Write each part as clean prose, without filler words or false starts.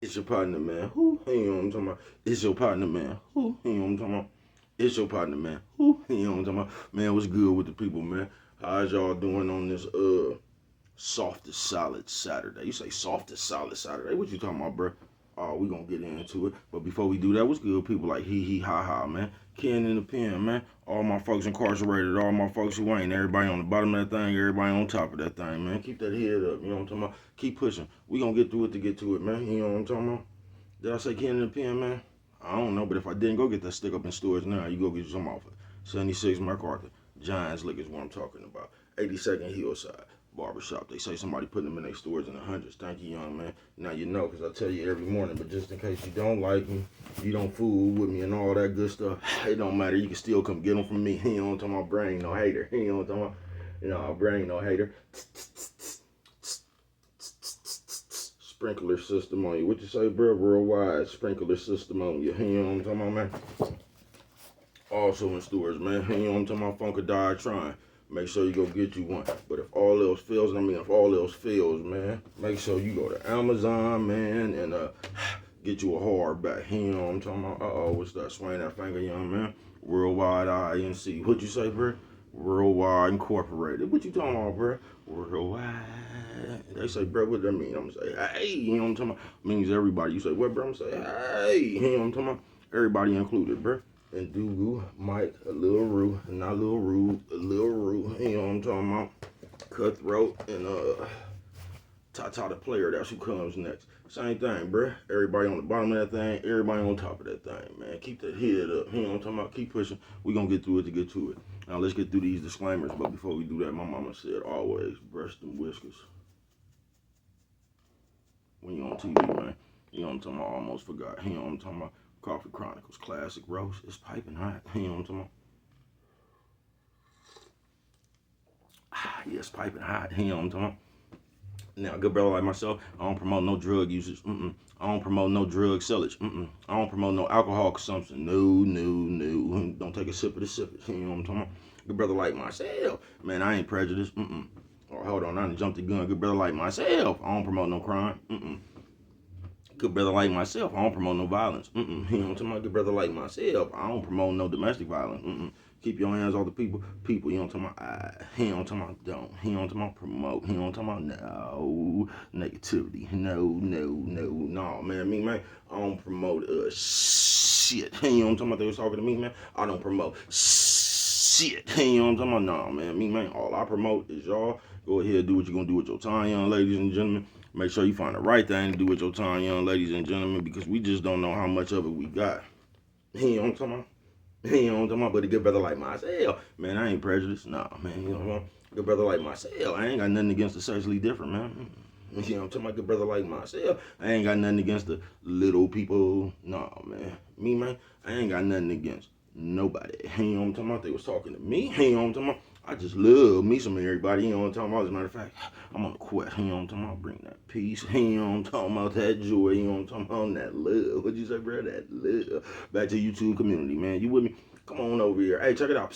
It's your partner, man. Who? You know what I'm talking about? It's your partner, man. Who? You know what I'm talking about? It's your partner, man. Who? You know what I'm talking about? Man, what's good with the people, man? How's y'all doing on this softest solid Saturday? You say softest solid Saturday? What you talking about, bro? Oh, we gonna get into it. But before we do that, what's good, people like hee ha ha, man? Ken in the pen, man. All my folks incarcerated, all my folks who ain't. Everybody on the bottom of that thing, everybody on top of that thing, man. Keep that head up, you know what I'm talking about? Keep pushing. We gonna get through it to get to it, man. You know what I'm talking about? Did I say Ken in the pen, man? I don't know, but if I didn't, go get that stick up in stores now. You go get you some off it. 76 MacArthur. Giants Liquor is what I'm talking about. 82nd Hillside. Barbershop. They say somebody putting them in their stores in the hundreds. Thank you, young man. Now you know, because I tell you every morning, but just in case you don't like me, you don't fool with me and all that good stuff, it don't matter. You can still come get them from me. You know what I'm talking about? Brain no hater. You know what I'm talking about? You know, brain no hater. Sprinkler system on you. What you say, bro? Worldwide sprinkler system on you. You know what I'm talking about, man? Also in stores, man. You know what I'm talking about? Funkadine trying. Make sure you go get you one. But if all else fails, if all else fails, man, make sure you go to Amazon, man, and get you a hardback. You know what I'm talking about? What's that? Swing that finger, young man. Worldwide INC. What you say, bro? Worldwide Incorporated. What you talking about, bro? Worldwide. They say, bro, what that mean? I'm gonna say, hey, you know what I'm talking about? Means everybody. You say, what, bro? I'm gonna say, hey, you know what I'm talking about? Everybody included, bro. And Dugu, Mike, a little Rue, not a little rude, a little Rue, you know what I'm talking about? Cutthroat and Tata the player, that's who comes next. Same thing, bruh. Everybody on the bottom of that thing, everybody on top of that thing, man. Keep that head up, you know what I'm talking about? Keep pushing. We gonna get through it to get to it. Now let's get through these disclaimers, but before we do that, my mama said always brush them whiskers when you're on TV, man. You know what I'm talking about? I almost forgot. You know what I'm talking about? Coffee Chronicles, classic roast. It's piping hot. You know what I'm talking about? Yes, piping hot. You know what I'm talking about? Now, good brother like myself, I don't promote no drug usage. I don't promote no drug sellage. I don't promote no alcohol consumption. No. Don't take a sip of the sip. You know what I'm talking about? Good brother like myself, man, I ain't prejudiced. Oh, hold on, I done jumped the gun. Good brother like myself, I don't promote no crime. Good brother like myself, I don't promote no violence. You know what I'm talking about? Good brother like myself, I don't promote no domestic violence. Keep your hands off the people. You know what I'm talking about? He don't talking about don't. He don't talking about promote. He don't talking about no negativity. No, man. Me, man, I don't promote shit. You know what I'm talking about? They was talking to me, man. I don't promote shit. You know what I'm talking about? No, man. Me, man, all I promote is y'all go ahead and do what you're gonna do with your time, young ladies and gentlemen. Make sure you find the right thing to do with your time, young ladies and gentlemen, because we just don't know how much of it we got. You know what I'm talking about? You know what I'm talking about? But a good brother like myself, man, I ain't prejudiced. Nah, man, you know what I'm talking about? Good brother like myself, I ain't got nothing against the sexually different, man. You know what I'm talking about? Good brother like myself, I ain't got nothing against the little people. Nah, man. Me, man, I ain't got nothing against nobody. You know what I'm talking about? They was talking to me. You know what I'm talking about? I just love me some everybody. You know what I'm talking about? As a matter of fact, I'm on a quest. You know what I'm talking about? Bring that peace. You know what I'm talking about? That joy. You know what I'm talking about? That love. What'd you say, bro? That love. Back to YouTube community, man. You with me? Come on over here. Hey, check it out.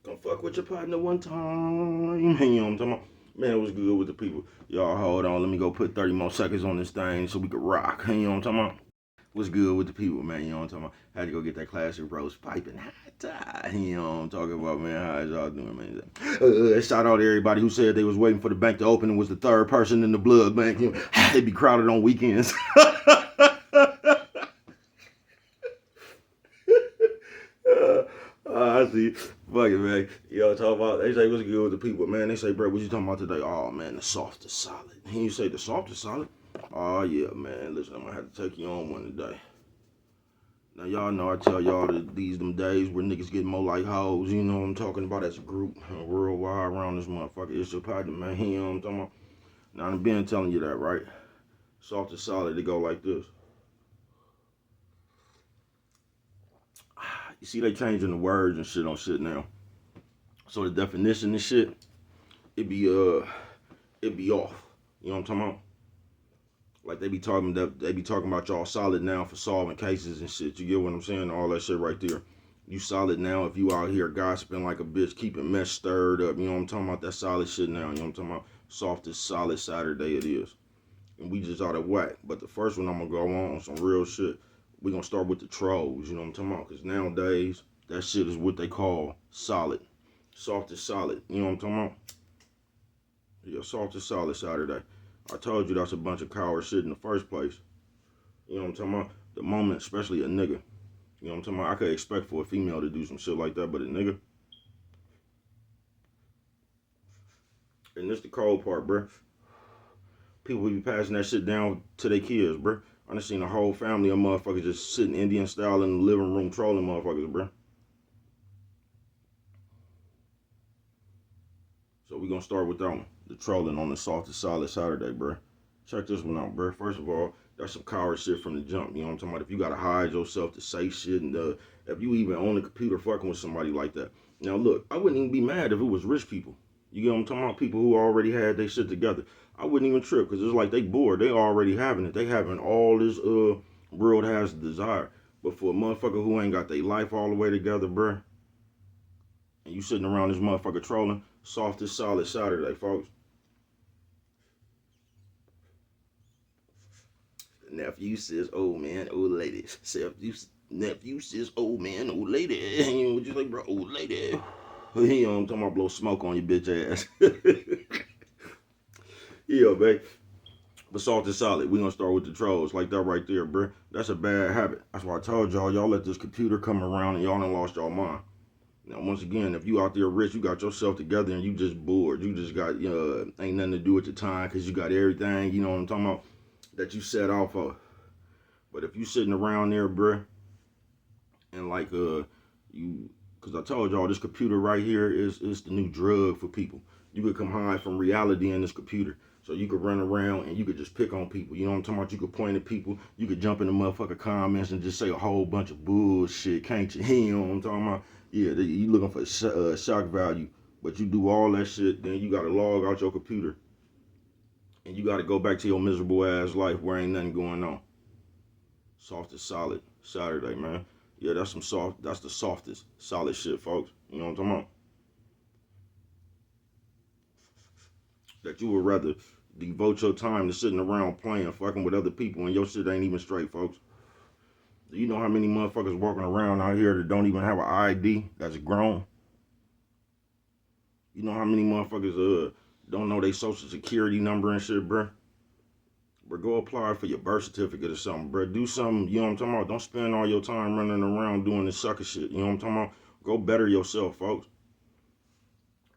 Come fuck with your partner one time. You know what I'm talking about? Man, it was good with the people. Y'all hold on. Let me go put 30 more seconds on this thing so we can rock. You know what I'm talking about? What's good with the people, man? You know what I'm talking about? Had to go get that classic roast piping hot. You know what I'm talking about, man? How is y'all doing, man? Shout out to everybody who said they was waiting for the bank to open and was the third person in the blood bank. You know, they be crowded on weekends. I see. Fuck it, man. Yo, talk about, they say what's good with the people, man. They say, bro, what you talking about today? Oh, man, the softest solid. And you say the softest solid? Oh, yeah, man. Listen, I'm going to have to take you on one today. Now, y'all know I tell y'all that these them days where niggas get more like hoes. You know what I'm talking about as a group. Worldwide around this motherfucker. It's your partner, man. You know what I'm talking about? Now, I've been telling you that, right? Softest solid, they go like this. You see, they changing the words and shit on shit now. So the definition and shit, it be off. You know what I'm talking about? Like they be talking about y'all solid now for solving cases and shit. You get what I'm saying? All that shit right there. You solid now if you out here gossiping like a bitch, keeping mess stirred up. You know what I'm talking about? That solid shit now. You know what I'm talking about? Softest solid Saturday it is. and we just out of whack. But the first one I'm gonna go on some real shit. We gonna start with the trolls. You know what I'm talking about? Cause nowadays that shit is what they call solid, soft is solid. You know what I'm talking about? Yeah, soft is solid Saturday. I told you that's a bunch of coward shit in the first place. You know what I'm talking about? The moment, especially a nigga. You know what I'm talking about? I could expect for a female to do some shit like that, but a nigga. And this the cold part, bruh. People be passing that shit down to their kids, bruh. I done seen a whole family of motherfuckers just sitting Indian style in the living room trolling motherfuckers, bruh. So we gonna start with that one. The trolling on the softest solid Saturday, bruh. Check this one out, bruh. First of all, that's some coward shit from the jump. You know what I'm talking about? If you gotta hide yourself to say shit, and if you even own a computer fucking with somebody like that. Now look, I wouldn't even be mad if it was rich people. You get what I'm talking about? People who already had their shit together. I wouldn't even trip because it's like they bored. They already having it. They having all this world has desire. But for a motherfucker who ain't got their life all the way together, bruh, and you sitting around this motherfucker trolling, softest solid Saturday, folks. Nephew says, old man, old lady. Nephew says, old man, old lady. You know what you like, bro? Old lady. You know, I'm talking about blow smoke on your bitch ass. Yeah, babe. But salt is solid. We gonna start with the trolls. Like that right there, bro. That's a bad habit. That's why I told y'all let this computer come around and y'all done lost y'all mind. Now, once again, if you out there rich, you got yourself together and you just bored. You just got, ain't nothing to do at the time because you got everything, you know what I'm talking about, that you set off of. But if you sitting around there, bruh, and like you, because I told y'all this computer right here is the new drug for people. You could come hide from reality in this computer. So you could run around and you could just pick on people. You know what I'm talking about? You could point at people. You could jump in the motherfucker comments and just say a whole bunch of bullshit, can't you? You know what I'm talking about? Yeah, you looking for shock value. But you do all that shit, then you got to log out your computer. And you got to go back to your miserable ass life where ain't nothing going on. Soft is solid Saturday, man. Yeah, that's some soft. That's the softest solid shit, folks. You know what I'm talking about? That you would rather devote your time to sitting around playing, fucking with other people, and your shit ain't even straight, folks. Do you know how many motherfuckers walking around out here that don't even have an ID that's grown? You know how many motherfuckers don't know their social security number and shit, bruh? But go apply for your birth certificate or something, bro. Do something, you know what I'm talking about? Don't spend all your time running around doing this sucker shit. You know what I'm talking about? Go better yourself, folks.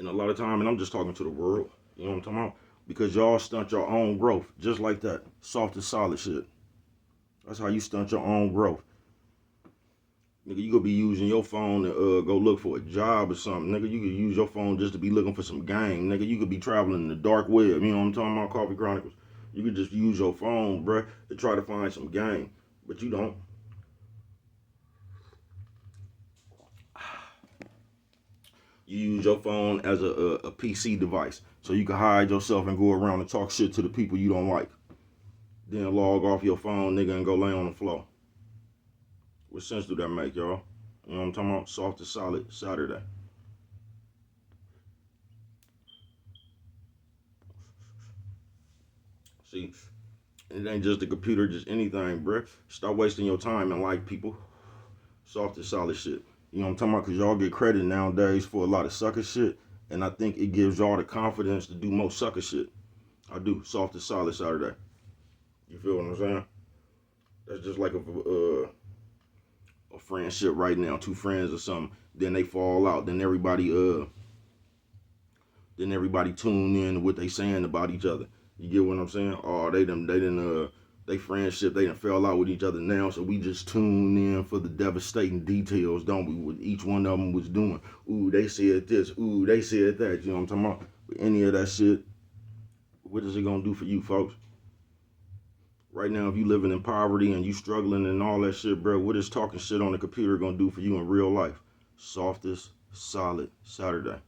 And a lot of time, and I'm just talking to the world, you know what I'm talking about? Because y'all stunt your own growth, just like that. Soft and solid shit. That's how you stunt your own growth. Nigga, you could be using your phone to go look for a job or something. Nigga, you could use your phone just to be looking for some game. Nigga, you could be traveling in the dark web. You know what I'm talking about? Coffee Chronicles. You could just use your phone, bruh, to try to find some game. But you don't. You use your phone as a PC device. So you can hide yourself and go around and talk shit to the people you don't like. Then log off your phone, nigga, and go lay on the floor. What sense do that make, y'all? You know what I'm talking about? Soft and solid Saturday. See, it ain't just the computer, just anything, bruh. Stop wasting your time and like people. Soft and solid shit. You know what I'm talking about? Because y'all get credit nowadays for a lot of sucker shit. And I think it gives y'all the confidence to do more sucker shit. I do. Soft and solid Saturday. You feel what I'm saying? That's just like a friendship right now. Two friends or something. Then they fall out. Then everybody tune in to what they saying about each other. You get what I'm saying? Oh, they friendship, they done fell out with each other now, so we just tune in for the devastating details, don't we? What each one of them was doing. Ooh, they said this. Ooh, they said that. You know what I'm talking about? With any of that shit, what is it gonna do for you, folks? Right now, if you living in poverty and you struggling and all that shit, bro, what is talking shit on the computer gonna do for you in real life? Softest, solid Saturday.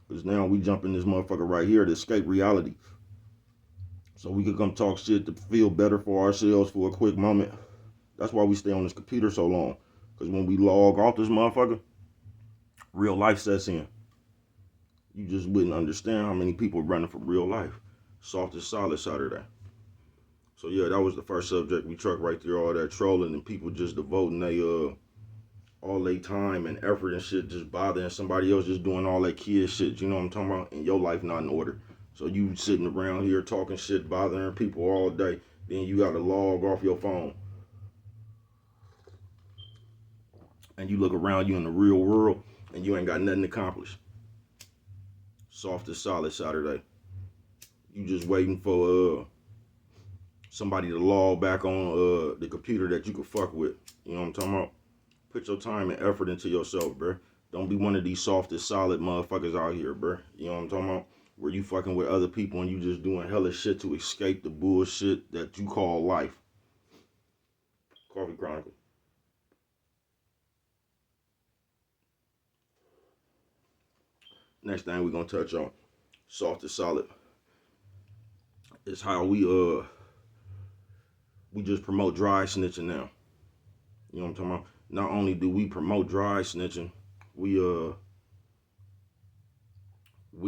Because now we jump in this motherfucker right here to escape reality. So we could come talk shit to feel better for ourselves for a quick moment. That's why we stay on this computer so long. Because when we log off this motherfucker, real life sets in. You just wouldn't understand how many people running for real life. Softest solid Saturday. So yeah, that was the first subject we truck right there. All that trolling and people just devoting all their time and effort and shit, just bothering somebody else, just doing all that kid shit. You know what I'm talking about? And your life not in order. So you sitting around here talking shit, bothering people all day. Then you got to log off your phone, and you look around you in the real world, and you ain't got nothing accomplished. Softest solid Saturday. You just waiting for somebody to log back on the computer that you can fuck with. You know what I'm talking about? Put your time and effort into yourself, bro. Don't be one of these softest solid motherfuckers out here, bro. You know what I'm talking about? Where you fucking with other people and you just doing hella shit to escape the bullshit that you call life. Coffee Chronicle. Next thing we're gonna touch on, softest solid, is how we just promote dry snitching now. You know what I'm talking about? Not only do we promote dry snitching, we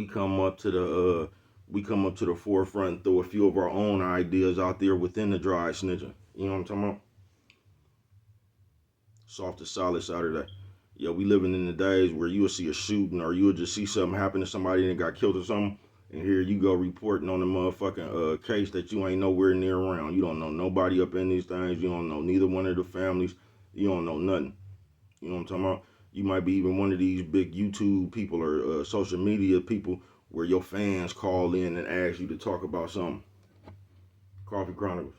come up to the forefront and throw a few of our own ideas out there within the dry snitching. You know what I'm talking about? Softest solid Saturday. Yeah, we living in the days where you will see a shooting or you will just see something happen to somebody that got killed or something, and here you go reporting on the motherfucking case that you ain't nowhere near around. You don't know nobody up in these things. You don't know neither one of the families. You don't know nothing. You know what I'm talking about? You might be even one of these big YouTube people or social media people where your fans call in and ask you to talk about something. Coffee Chronicles.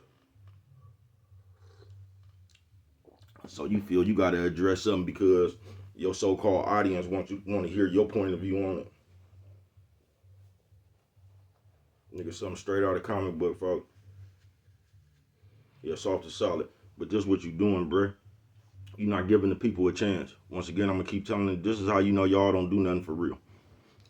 So you feel you got to address something because your so-called audience want to hear your point of view on it. Nigga, something straight out of comic book, folks. Yeah, soft and solid. But this what you doing, bruh. You're not giving the people a chance. Once again, I'm going to keep telling you, this is how you know y'all don't do nothing for real.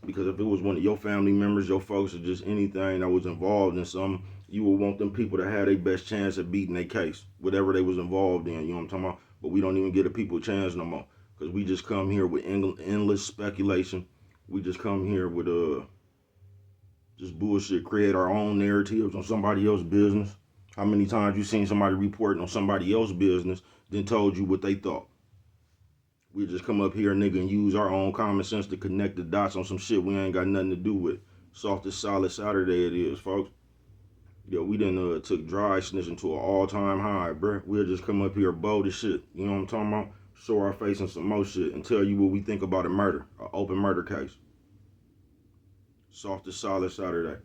Because if it was one of your family members, your folks, or just anything that was involved in something, you would want them people to have their best chance at beating their case, whatever they was involved in. You know what I'm talking about? But we don't even give the people a chance no more. Because we just come here with endless speculation. We just come here with just bullshit, create our own narratives on somebody else's business. How many times you seen somebody reporting on somebody else's business, then told you what they thought? We just come up here, nigga, and use our own common sense to connect the dots on some shit we ain't got nothing to do with. Softest solid Saturday it is, folks. Yeah, we done took dry snitching to an all-time high, bruh. We'll just come up here bold as shit. You know what I'm talking about? Show our face in some more shit and tell you what we think about a murder, an open murder case. Softest solid Saturday.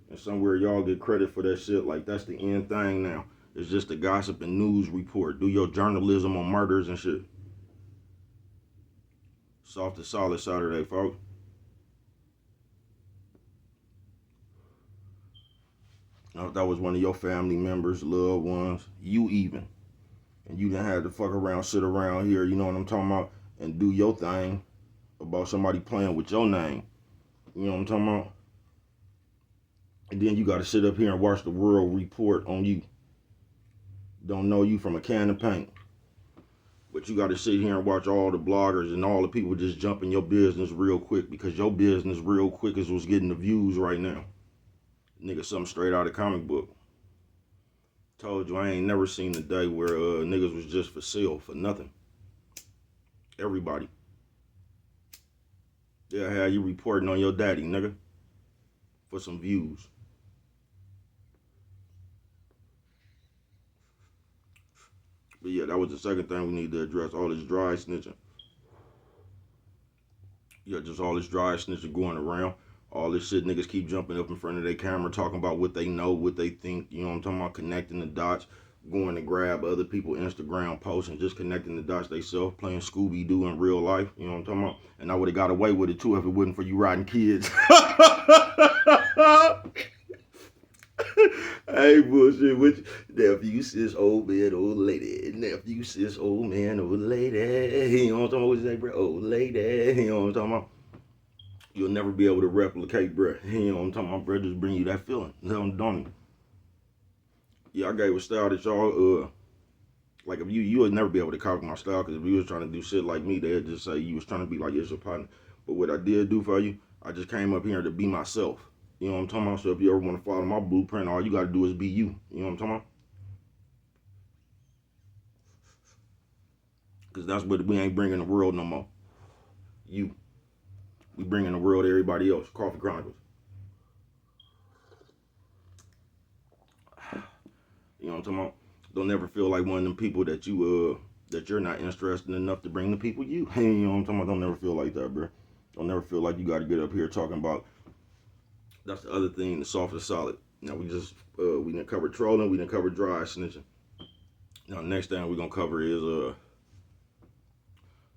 And somewhere y'all get credit for that shit like that's the end thing now. It's just a gossip and news report. Do your journalism on murders and shit. Softest solid Saturday, folks. Now, if that was one of your family members, loved ones, you even, and you didn't have to fuck around, sit around here, you know what I'm talking about, and do your thing about somebody playing with your name. You know what I'm talking about? And then you got to sit up here and watch the world report on you. Don't know you from a can of paint. But you got to sit here and watch all the bloggers and all the people just jump in your business real quick because your business real quick is what's getting the views right now. Nigga, something straight out of comic book. Told you I ain't never seen a day where niggas was just for sale for nothing. Everybody. They'll have you reporting on your daddy, nigga, for some views. But yeah, that was the second thing we need to address. All this dry snitching. Yeah, just all this dry snitching going around. All this shit niggas keep jumping up in front of their camera talking about what they know, what they think. You know what I'm talking about? Connecting the dots. Going to grab other people's Instagram posts and just connecting the dots themselves. Playing Scooby-Doo in real life. You know what I'm talking about? And I would have got away with it too if it wasn't for you riding kids. Hey, bullshit, which nephew, sis, old man, old lady. Nephew, sis, old man, old lady. You know what I'm talking about? What's that, bro? Old lady. You know what I'm talking about? You'll never be able to replicate, bro. You know what I'm talking about, bro? Just bring you that feeling. Don't you? Yeah, I gave a style that y'all, like if you would never be able to copy my style, because if you was trying to do shit like me, they'd just say you was trying to be like your partner. But what I did do for you, I just came up here to be myself. You know what I'm talking about? So if you ever want to follow my blueprint, all you got to do is be you. You know what I'm talking about? Because that's what we ain't bringing the world no more. You. We bringing the world to everybody else. Coffee Chronicles. You know what I'm talking about? Don't ever feel like one of them people that you're not interested enough to bring the people you. You know what I'm talking about? Don't never feel like that, bro. Don't never feel like you got to get up here talking about. That's the other thing. The soft and solid. Now we didn't cover trolling. We didn't cover dry snitching. Now next thing we're gonna cover is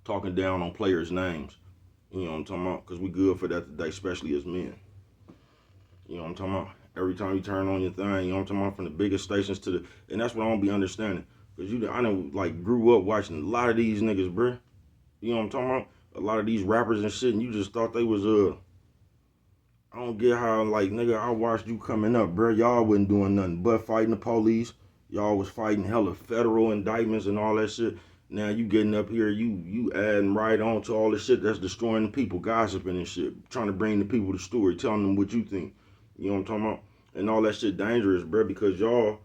talking down on players' names. You know what I'm talking about? Because we good for that today, especially as men. You know what I'm talking about? Every time you turn on your thing, you know what I'm talking about? From the biggest stations to the, and that's what I don't be understanding. Because I know, like, grew up watching a lot of these niggas, bruh. You know what I'm talking about? A lot of these rappers and shit, and you just thought they was, I don't get how, like, nigga, I watched you coming up, bruh. Y'all wasn't doing nothing but fighting the police. Y'all was fighting hella federal indictments and all that shit. Now you getting up here, you adding right on to all the shit that's destroying the people, gossiping and shit, trying to bring the people the story, telling them what you think. You know what I'm talking about? And all that shit dangerous, bro, because y'all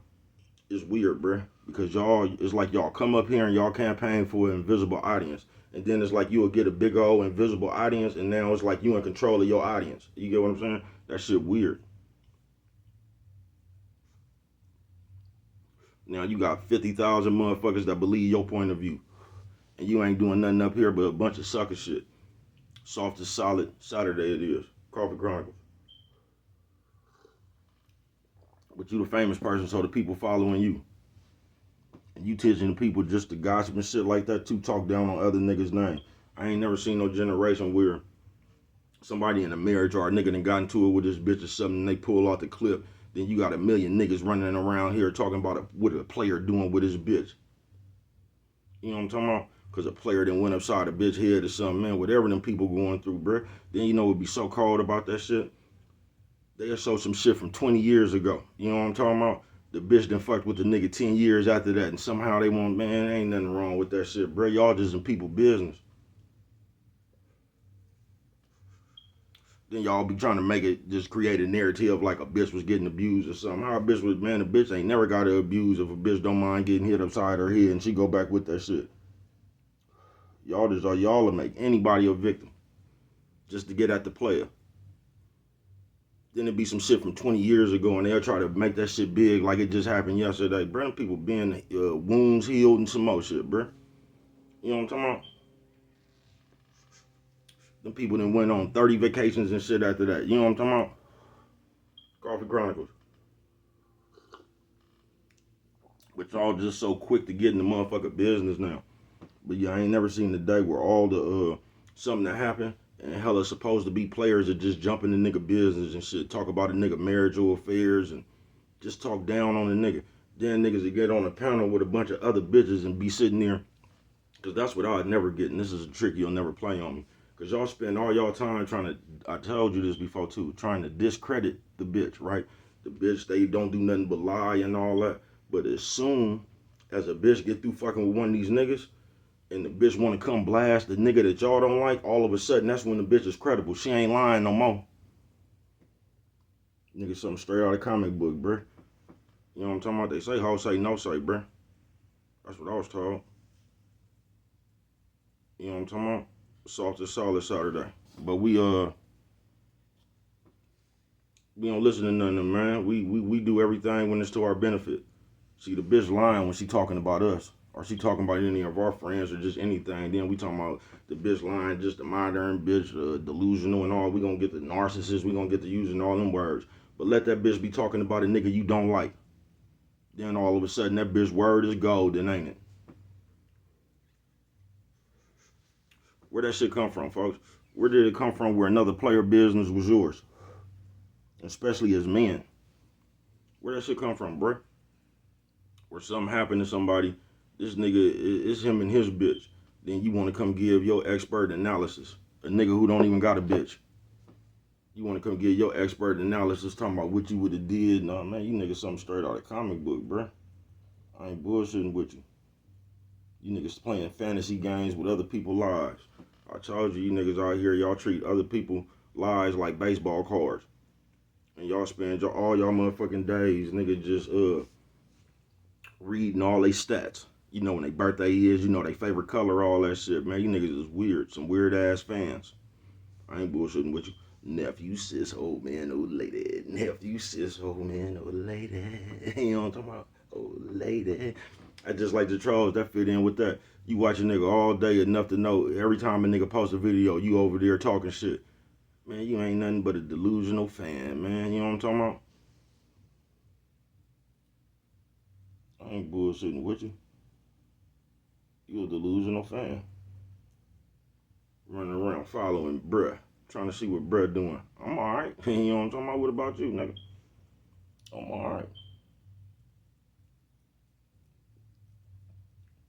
is weird, bro. Because y'all, it's like y'all come up here and y'all campaign for an invisible audience. And then it's like you'll get a big old invisible audience, and now it's like you in control of your audience. You get what I'm saying? That shit weird. Now you got 50,000 motherfuckers that believe your point of view. And you ain't doing nothing up here but a bunch of sucker shit. Softest solid Saturday it is. Coffee Chronicles. But you the famous person, so the people following you. And you teaching the people just to gossip and shit like that too, talk down on other niggas' name. I ain't never seen no generation where somebody in a marriage or a nigga done got into it with this bitch or something and they pull out the clip. Then you got a million niggas running around here talking about what a player doing with his bitch. You know what I'm talking about? Because a player then went upside a bitch head or something, man. Whatever them people going through, bruh. Then you know it'd be so cold about that shit. They'll show some shit from 20 years ago. You know what I'm talking about? The bitch done fucked with the nigga 10 years after that, and somehow they want, man, ain't nothing wrong with that shit, bro. Y'all just in people business. Then y'all be trying to make it, just create a narrative like a bitch was getting abused or something. How a bitch was, man, a bitch ain't never got to abuse if a bitch don't mind getting hit upside her head and she go back with that shit. Y'all will make anybody a victim just to get at the player. Then it be some shit from 20 years ago, and they'll try to make that shit big like it just happened yesterday. Bro, people being wounds healed and some more shit, bro. You know what I'm talking about? Them people then went on 30 vacations and shit after that. You know what I'm talking about? Coffee Chronicles. But y'all just so quick to get in the motherfucker business now. But yeah, I ain't never seen the day where all the something that happened and hella supposed to be players that just jump in the nigga business and shit. Talk about the nigga marital affairs and just talk down on the nigga. Then niggas that get on a panel with a bunch of other bitches and be sitting there. Because that's what I'd never get. And this is a trick you'll never play on me. Because y'all spend all y'all time trying to, I told you this before too, trying to discredit the bitch, right? The bitch, they don't do nothing but lie and all that. But as soon as a bitch get through fucking with one of these niggas, and the bitch want to come blast the nigga that y'all don't like, all of a sudden, that's when the bitch is credible. She ain't lying no more. Nigga, something straight out of comic book, bruh. You know what I'm talking about? They say ho, say no, say, bruh. That's what I was told. You know what I'm talking about? Softest solid Saturday. But we don't listen to none of them, man. We do everything when it's to our benefit. See, the bitch lying when she talking about us. Or she talking about any of our friends or just anything. Then we talking about the bitch lying, just the modern bitch, delusional and all. We gonna get the narcissist. We gonna get to using all them words. But let that bitch be talking about a nigga you don't like. Then all of a sudden that bitch word is gold, then ain't it? Where that shit come from, folks? Where did it come from where another player business was yours? Especially as men. Where that shit come from, bruh? Where something happened to somebody, this nigga, it's him and his bitch. Then you want to come give your expert analysis. A nigga who don't even got a bitch. You want to come give your expert analysis talking about what you would have did. Nah, man, you niggas something straight out of comic book, bruh. I ain't bullshitting with you. You niggas playing fantasy games with other people's lives. I told you, you niggas out here, y'all treat other people lives like baseball cards. And y'all spend all y'all motherfucking days, nigga, just reading all they stats. You know when their birthday is, you know their favorite color, all that shit, man. You niggas is weird. Some weird ass fans. I ain't bullshitting with you. Nephew, sis, old man, old lady. Nephew, sis, old man, old lady. You know what I'm talking about? Old lady. I just like the trolls that fit in with that. You watch a nigga all day enough to know every time a nigga posts a video, you over there talking shit. Man, you ain't nothing but a delusional fan, man. You know what I'm talking about? I ain't bullshitting with you. You a delusional fan. Running around following bruh. Trying to see what bruh doing. I'm alright. You know what I'm talking about? What about you, nigga? I'm alright.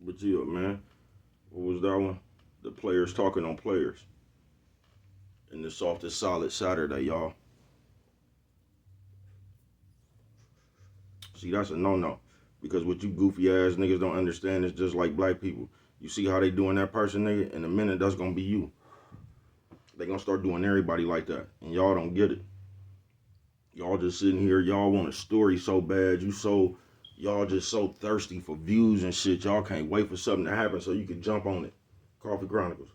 But yeah, man. What was that one? The players talking on players. And the softest solid Saturday, y'all. See, that's a no-no. Because what you goofy ass niggas don't understand is just like black people. You see how they doing that person, nigga? In a minute, that's gonna be you. They gonna start doing everybody like that. And y'all don't get it. Y'all just sitting here, y'all want a story so bad. Y'all just so thirsty for views and shit. Y'all can't wait for something to happen so you can jump on it. Coffee Chronicles.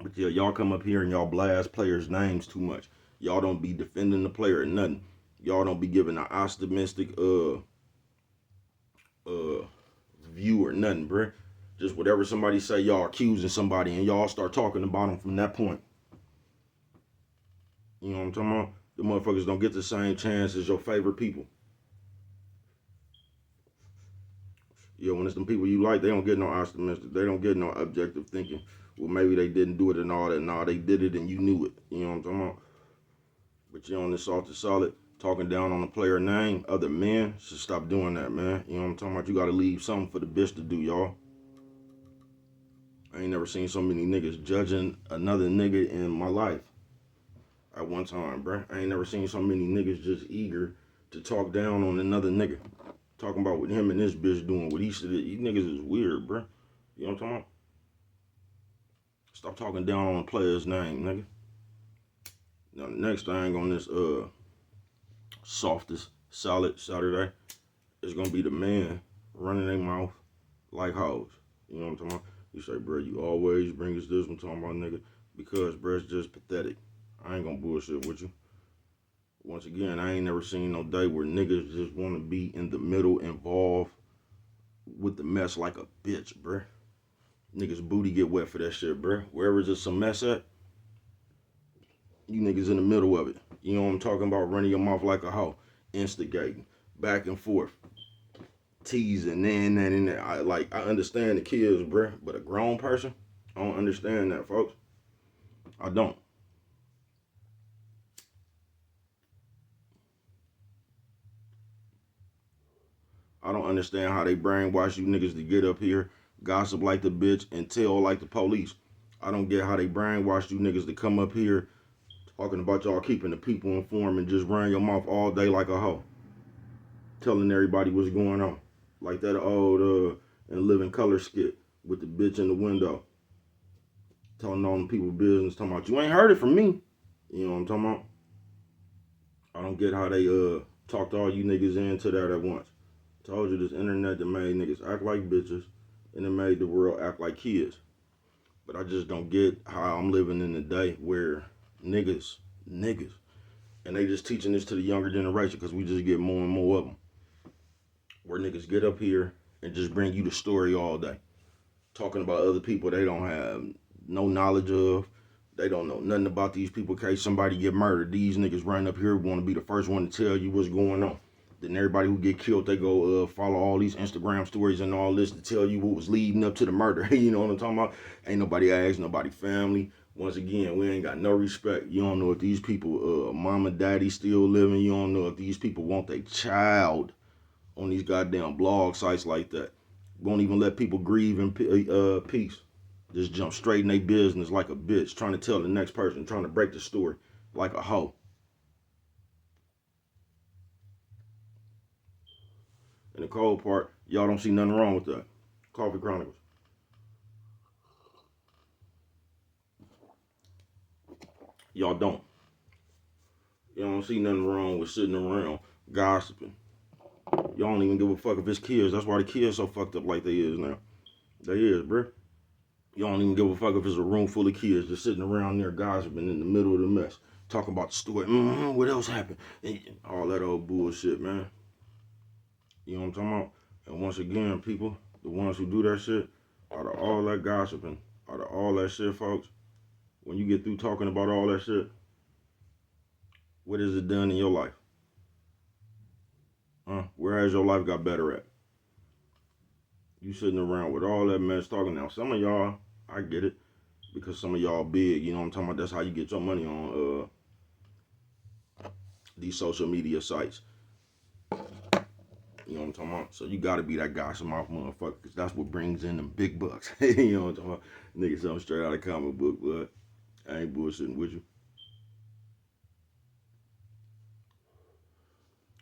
But yeah, y'all come up here and y'all blast players' names too much. Y'all don't be defending the player or nothing. Y'all don't be giving an optimistic view or nothing, bruh. Just whatever somebody say, y'all accusing somebody and y'all start talking about them from that point. You know what I'm talking about? The motherfuckers don't get the same chance as your favorite people. Yeah, when it's them people you like, they don't get no optimistic. They don't get no objective thinking. Well, maybe they didn't do it and all that. Nah, they did it and you knew it. You know what I'm talking about? But you on this salted solid, talking down on the player name, other men should stop doing that, man. You know what I'm talking about? You gotta leave something for the bitch to do, y'all. I ain't never seen so many niggas judging another nigga in my life at one time, bruh. I ain't never seen so many niggas just eager to talk down on another nigga. Talking about what him and this bitch doing, what he said. These niggas is weird, bruh. You know what I'm talking about? Stop talking down on a player's name, nigga. Now, the next thing on this softest solid Saturday is gonna be the man running their mouth like hoes. You know what I'm talking about? You say, bro, you always bring us this. I'm talking about, nigga, because, bro, it's just pathetic. I ain't gonna bullshit with you. Once again, I ain't never seen no day where niggas just want to be in the middle, involved with the mess like a bitch, bro. Niggas booty get wet for that shit, bro. Wherever there's some mess at, you niggas in the middle of it. You know what I'm talking about? Running your mouth like a hoe, instigating, back and forth, teasing, and that. I understand the kids, bro, but a grown person, I don't understand that, folks. I don't. I don't understand how they brainwash you niggas to get up here, gossip like the bitch, and tell like the police. I don't get how they brainwash you niggas to come up here talking about y'all keeping the people informed and just run your mouth all day like a hoe, telling everybody what's going on. Like that old and living color skit with the bitch in the window, telling all them people business, talking about you ain't heard it from me. You know what I'm talking about? I don't get how they talked all you niggas into that at once. Told you this internet that made niggas act like bitches and it made the world act like kids. But I just don't get how I'm living in a day where niggas, and they just teaching this to the younger generation because we just get more and more of them. Where niggas get up here and just bring you the story all day. Talking about other people they don't have no knowledge of. They don't know nothing about these people. In case somebody get murdered, these niggas run up here want to be the first one to tell you what's going on. Then everybody who get killed, they go follow all these Instagram stories and all this to tell you what was leading up to the murder. You know what I'm talking about? Ain't nobody asked, nobody family. Once again, we ain't got no respect. You don't know if these people, mama, daddy still living. You don't know if these people want their child on these goddamn blog sites like that. Won't even let people grieve in peace. Just jump straight in their business like a bitch, trying to tell the next person, trying to break the story like a hoe. And the cold part, y'all don't see nothing wrong with that. Coffee Chronicles. Y'all don't. Y'all don't see nothing wrong with sitting around gossiping. Y'all don't even give a fuck if it's kids. That's why the kids so fucked up like they is now. They is, bruh. Y'all don't even give a fuck if it's a room full of kids just sitting around there gossiping in the middle of the mess. Talking about the story. What else happened? And all that old bullshit, man. You know what I'm talking about? And once again, people, the ones who do that shit, out of all that gossiping, out of all that shit, folks, when you get through talking about all that shit, what has it done in your life? Huh? Where has your life got better at? You sitting around with all that mess talking. Now, some of y'all, I get it, because some of y'all big, you know what I'm talking about? That's how you get your money on these social media sites. You know what I'm talking about? So you gotta be that gossip mouth motherfucker, because that's what brings in them big bucks. You know what I'm talking about? Nigga, something straight out of comic book, but I ain't bullshitting with you.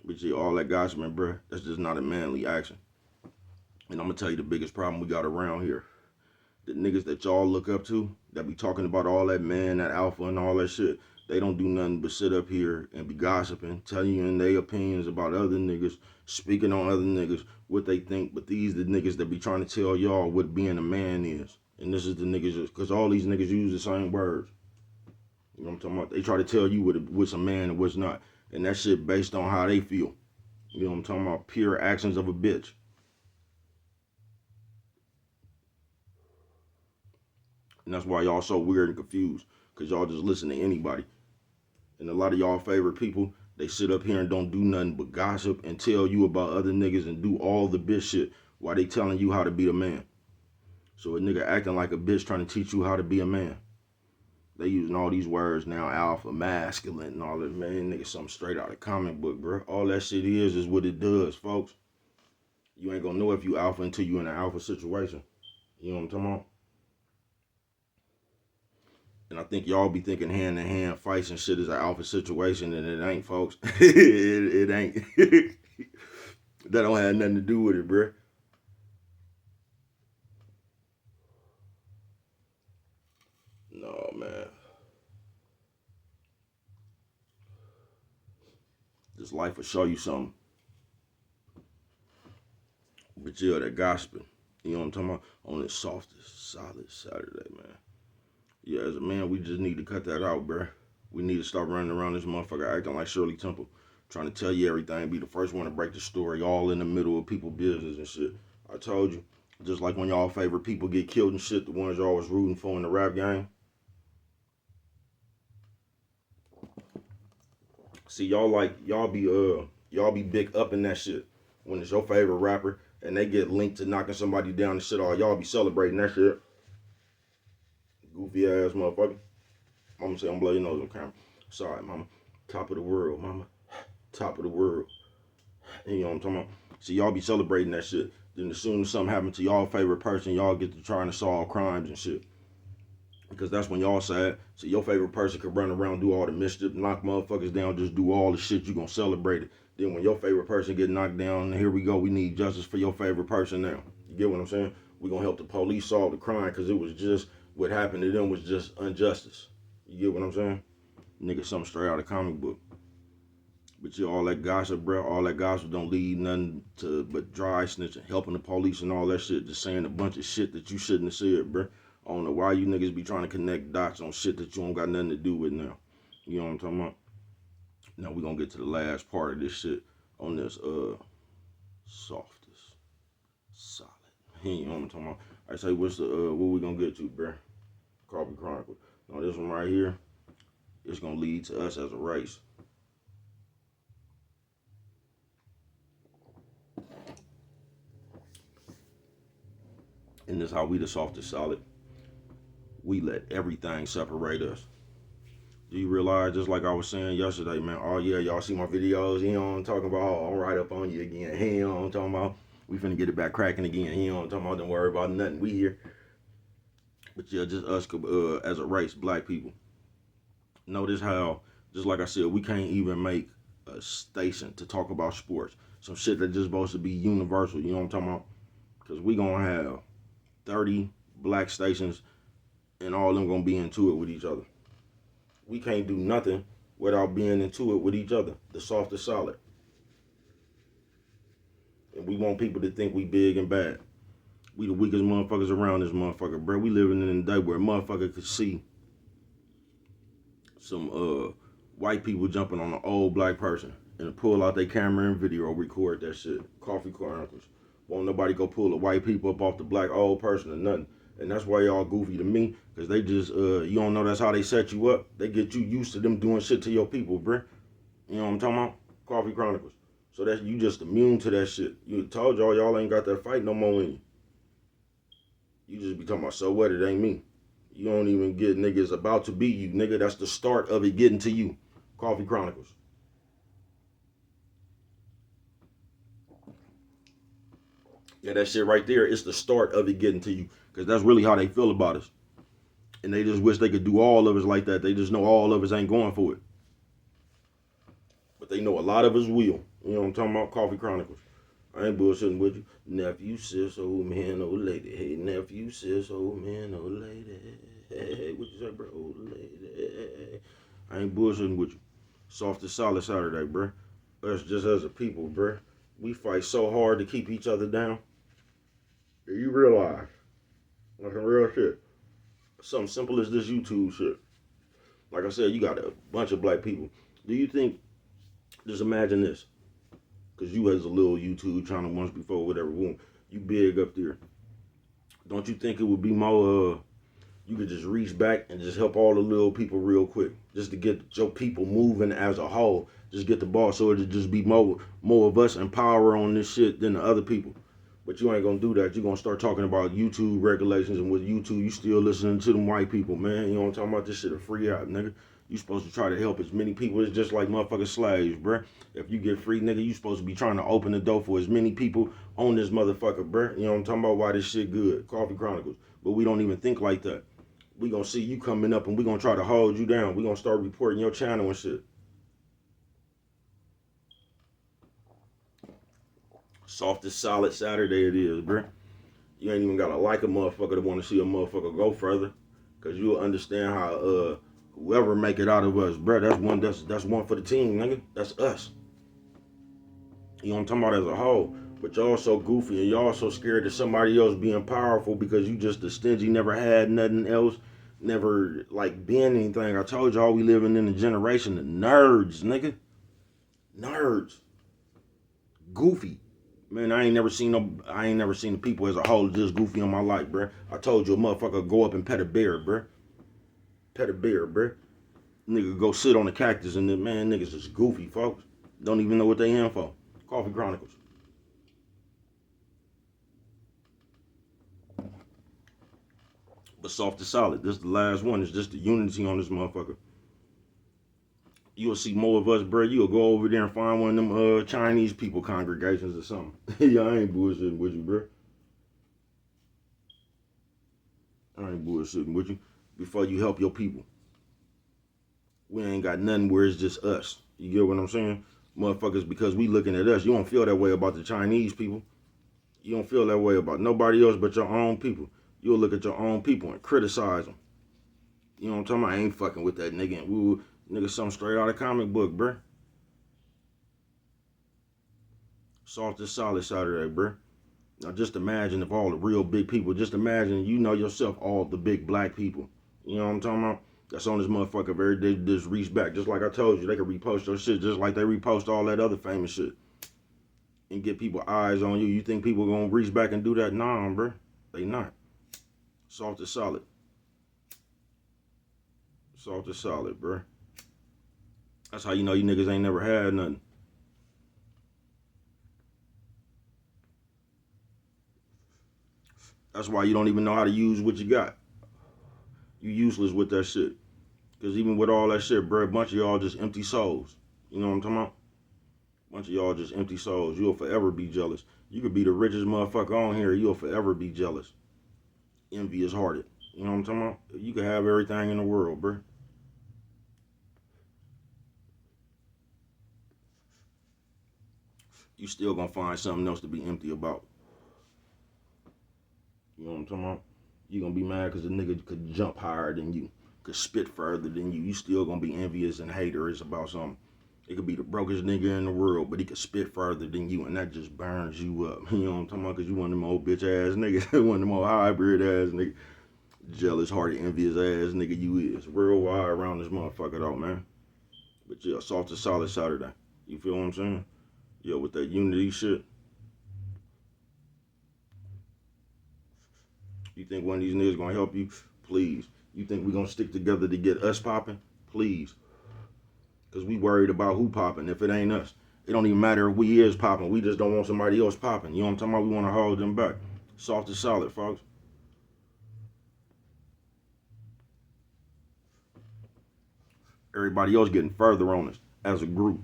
But yeah, all that gossiping, bruh, that's just not a manly action. And I'm gonna tell you the biggest problem we got around here. The niggas that y'all look up to, that be talking about all that man, that alpha and all that shit, they don't do nothing but sit up here and be gossiping, telling you in their opinions about other niggas, speaking on other niggas, what they think. But these the niggas that be trying to tell y'all what being a man is. And this is the niggas, because all these niggas use the same words. You know what I'm talking about? They try to tell you what's a man and what's not. And that shit based on how they feel. You know what I'm talking about? Pure actions of a bitch. And that's why y'all so weird and confused. Because y'all just listen to anybody. And a lot of y'all favorite people, they sit up here and don't do nothing but gossip and tell you about other niggas and do all the bitch shit while they telling you how to be a man. So a nigga acting like a bitch trying to teach you how to be a man. They using all these words now, alpha, masculine, and all that. Man, nigga, something straight out of comic book, bro. All that shit is what it does, folks. You ain't gonna know if you alpha until you in an alpha situation. You know what I'm talking about? And I think y'all be thinking hand-to-hand fights and shit is an alpha situation, and it ain't, folks. it ain't. That don't have nothing to do with it, bro. No, man. This life will show you something. But yeah, that gospel. You know what I'm talking about? On this softest, solid Saturday, man. Yeah, as a man, we just need to cut that out, bruh. We need to stop running around this motherfucker acting like Shirley Temple, trying to tell you everything, be the first one to break the story, all in the middle of people's business and shit. I told you, just like when y'all favorite people get killed and shit, the ones y'all was rooting for in the rap game. See, y'all be big up in that shit when it's your favorite rapper and they get linked to knocking somebody down and shit. All y'all be celebrating that shit. Goofy ass motherfucker. Mama say I'm blow your nose on camera. Sorry, mama. Top of the world, mama. Top of the world. And you know what I'm talking about? See, y'all be celebrating that shit. Then as soon as something happens to y'all favorite person, y'all get to trying to solve crimes and shit. Because that's when y'all sad. So your favorite person could run around, do all the mischief, knock motherfuckers down, just do all the shit, you gonna celebrate it. Then when your favorite person get knocked down, here we go, we need justice for your favorite person now. You get what I'm saying? We gonna help the police solve the crime because it was just, what happened to them was just injustice. You get what I'm saying? Nigga, something straight out of comic book. But you all that gossip, bro, all that gossip don't lead nothing to but dry snitching, helping the police and all that shit, just saying a bunch of shit that you shouldn't have said, bro. I don't know why you niggas be trying to connect dots on shit that you don't got nothing to do with now. You know what I'm talking about? Now we gonna get to the last part of this shit on this softest, solid. You know what I'm talking about? I say what's the what we gonna get to, bro? Carbon Chronicle. Now this one right here, it's gonna lead to us as a race. And this how we the softest solid. We let everything separate us. Do you realize, just like I was saying yesterday, man, oh yeah, y'all see my videos, you know what I'm talking about? I'll right up on you again. Hey, you know what I'm talking about? We finna get it back cracking again. You know what I'm talking about? Don't worry about nothing. We here. But yeah, just us as a race, black people. Notice how, just like I said, we can't even make a station to talk about sports. Some shit that just supposed to be universal, you know what I'm talking about? Because we gonna have 30 black stations and all of them gonna be into it with each other. We can't do nothing without being into it with each other. The softest solid. And we want people to think we big and bad. We the weakest motherfuckers around this motherfucker, bro. We living in a day where a motherfucker could see some white people jumping on an old black person and pull out their camera and video record that shit. Coffee Chronicles. Won't nobody go pull the white people up off the black old person or nothing. And that's why y'all goofy to me, because they just, you don't know that's how they set you up. They get you used to them doing shit to your people, bruh. You know what I'm talking about? Coffee Chronicles. So that you just immune to that shit. You told y'all ain't got that fight no more in you. You just be talking about, so what, it ain't me. You don't even get niggas about to beat you, nigga. That's the start of it getting to you. Coffee Chronicles. Yeah, that shit right there, it's the start of it getting to you. Because that's really how they feel about us. And they just wish they could do all of us like that. They just know all of us ain't going for it. But they know a lot of us will. You know what I'm talking about? Coffee Chronicles. I ain't bullshitting with you. Nephew, sis, old man, old lady. Hey, nephew, sis, old man, old lady. Hey, what you say, bro? Old lady. I ain't bullshitting with you. Softest solid Saturday, bro. Us just as a people, bro. We fight so hard to keep each other down. Do you realize? Like some real shit. Something simple as this YouTube shit. Like I said, you got a bunch of black people. Do you think, just imagine this, because you as a little YouTube channel once before, whatever, boom, you big up there. Don't you think it would be more, you could just reach back and just help all the little people real quick, just to get your people moving as a whole, just get the ball so it'd just be more of us and power on this shit than the other people. But you ain't gonna do that. You're gonna start talking about YouTube regulations, and with YouTube, you still listening to them white people, man. You know what I'm talking about? This shit a free out, nigga. You supposed to try to help as many people. It's just like motherfucking slaves, bruh. If you get free, nigga, you supposed to be trying to open the door for as many people on this motherfucker, bruh. You know what I'm talking about? Why this shit good. Coffee Chronicles. But we don't even think like that. We gonna see you coming up and we gonna try to hold you down. We gonna start reporting your channel and shit. Softest solid Saturday it is, bruh. You ain't even gotta like a motherfucker to want to see a motherfucker go further, cause you'll understand how whoever make it out of us, bruh, that's one for the team, nigga. That's us. You know what I'm talking about as a whole. But y'all so goofy and y'all so scared of somebody else being powerful because you just a stingy, never had nothing else, never like been anything. I told y'all we living in a generation of nerds, nigga. Nerds. Goofy. Man, I ain't never seen the people as a whole just goofy in my life, bruh. I told you a motherfucker go up and pet a bear, bruh. Pet a bear, bruh. Nigga go sit on the cactus and then, man, niggas is goofy, folks. Don't even know what they in for. Coffee Chronicles. But soft and solid. This is the last one. It's just the unity on this motherfucker. You'll see more of us, bro. You'll go over there and find one of them Chinese people congregations or something. Yeah, I ain't bullshitting with you, bro. I ain't bullshitting with you. Before you help your people. We ain't got nothing where it's just us. You get what I'm saying? Motherfuckers, because we looking at us, you don't feel that way about the Chinese people. You don't feel that way about nobody else but your own people. You'll look at your own people and criticize them. You know what I'm talking about? I ain't fucking with that nigga. And nigga, something straight out of comic book, bruh. Soft as solid Saturday, bruh. Now just imagine if all the real big people, just imagine, you know yourself, all the big black people. You know what I'm talking about? That's on this motherfucker every day, just reach back. Just like I told you, they can repost your shit just like they repost all that other famous shit. And get people eyes on you. You think people gonna reach back and do that? Nah, bruh. They not. Soft as solid. Soft as solid, bruh. That's how you know you niggas ain't never had nothing. That's why you don't even know how to use what you got. You useless with that shit. Because even with all that shit, bro, a bunch of y'all just empty souls. You know what I'm talking about? A bunch of y'all just empty souls. You'll forever be jealous. You could be the richest motherfucker on here. You'll forever be jealous. Envious hearted. You know what I'm talking about? You can have everything in the world, bro. You still gonna find something else to be empty about. You know what I'm talking about? You gonna be mad because the nigga could jump higher than you. could spit further than you. You still gonna be envious and haterous about something. It could be the brokest nigga in the world, but he could spit further than you, and that just burns you up. You know what I'm talking about? Because you one of them old bitch ass niggas, one of them old hybrid ass niggas, jealous, hearted, envious ass nigga you is. Worldwide around this motherfucker though, man. But yeah, soft and solid Saturday. You feel what I'm saying? Yeah, with that unity shit. You think one of these niggas gonna help you? Please. You think we gonna stick together to get us popping? Please. Because we worried about who popping if it ain't us. It don't even matter if we is popping. We just don't want somebody else popping. You know what I'm talking about? We want to hold them back. Soft and solid, folks. Everybody else getting further on us as a group.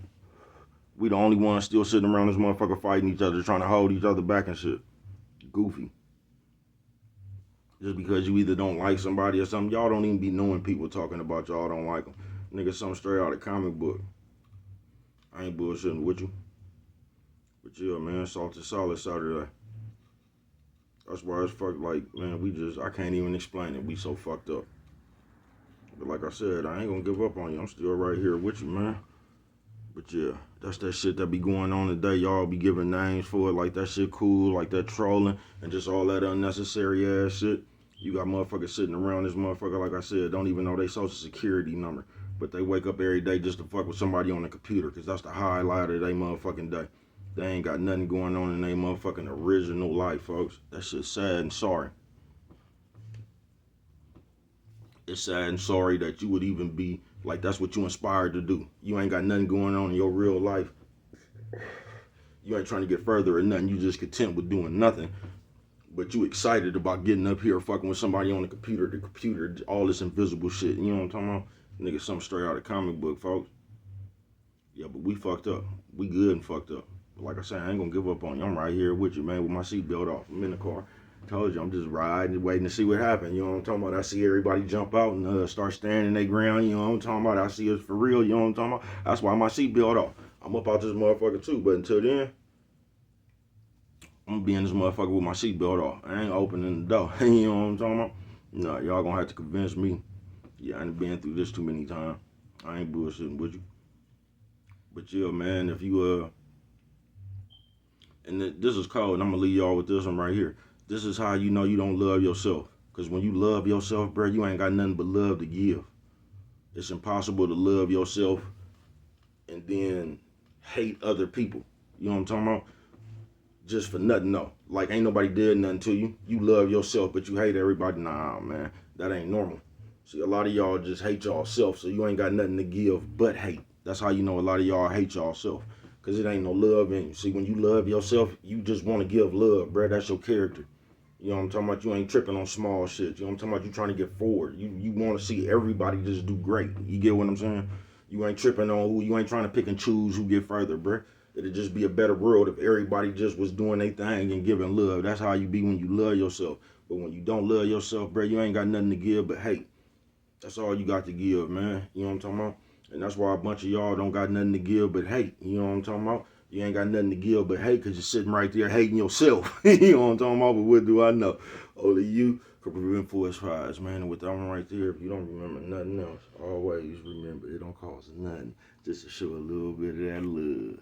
We the only ones still sitting around this motherfucker fighting each other, trying to hold each other back and shit. Goofy. Just because you either don't like somebody or something, y'all don't even be knowing people talking about y'all don't like them. Nigga, something straight out of comic book. I ain't bullshitting with you. But yeah, man, soft and solid Saturday. That's why it's fucked. Like, man, I can't even explain it. We so fucked up. But like I said, I ain't gonna give up on you. I'm still right here with you, man. But yeah, that's that shit that be going on today. Y'all be giving names for it. Like that shit cool, like that trolling, and just all that unnecessary ass shit. You got motherfuckers sitting around this motherfucker, like I said, don't even know their social security number. But they wake up every day just to fuck with somebody on the computer, because that's the highlight of their motherfucking day. They ain't got nothing going on in their motherfucking original life, folks. That shit's sad and sorry. It's sad and sorry that you would even be like that's what you inspired to do. You ain't got nothing going on in your real life. You ain't trying to get further or nothing. You just content with doing nothing. But you excited about getting up here fucking with somebody on the computer, all this invisible shit. You know what I'm talking about? Nigga, something straight out of comic book, folks. Yeah, but we fucked up. We good and fucked up. But like I said, I ain't gonna give up on you. I'm right here with you, man, with my seatbelt off. I'm in the car. Told you, I'm just riding, waiting to see what happens. You know what I'm talking about? I see everybody jump out and start standing their ground. You know what I'm talking about? I see it for real. You know what I'm talking about? That's why my seatbelt off. I'm up out this motherfucker too. But until then, I'm gonna be in this motherfucker with my seatbelt off. I ain't opening the door. You know what I'm talking about? No, y'all gonna have to convince me. Yeah, I ain't been through this too many times. I ain't bullshitting with you. But yeah, man, if you and this is cold, and I'm gonna leave y'all with this one right here. This is how you know you don't love yourself. Cause when you love yourself, bro, you ain't got nothing but love to give. It's impossible to love yourself and then hate other people. You know what I'm talking about? Just for nothing, no. Like ain't nobody did nothing to you. You love yourself, but you hate everybody. Nah, man, that ain't normal. See, a lot of y'all just hate y'all self, so you ain't got nothing to give but hate. That's how you know a lot of y'all hate y'all self. Because it ain't no love in you. See, when you love yourself, you just want to give love, bro. That's your character. You know what I'm talking about? You ain't tripping on small shit. You know what I'm talking about? You trying to get forward. You want to see everybody just do great. You get what I'm saying? You ain't tripping on who. You ain't trying to pick and choose who get further, bro. It'd just be a better world if everybody just was doing their thing and giving love. That's how you be when you love yourself. But when you don't love yourself, bro, you ain't got nothing to give but hate. That's all you got to give, man. You know what I'm talking about? And that's why a bunch of y'all don't got nothing to give but hate. You know what I'm talking about? You ain't got nothing to give but hate because you're sitting right there hating yourself. You know what I'm talking about? But what do I know? Only you can prevent forest fires, man. And with that one right there, if you don't remember nothing else, always remember it don't cost nothing just to show a little bit of that love.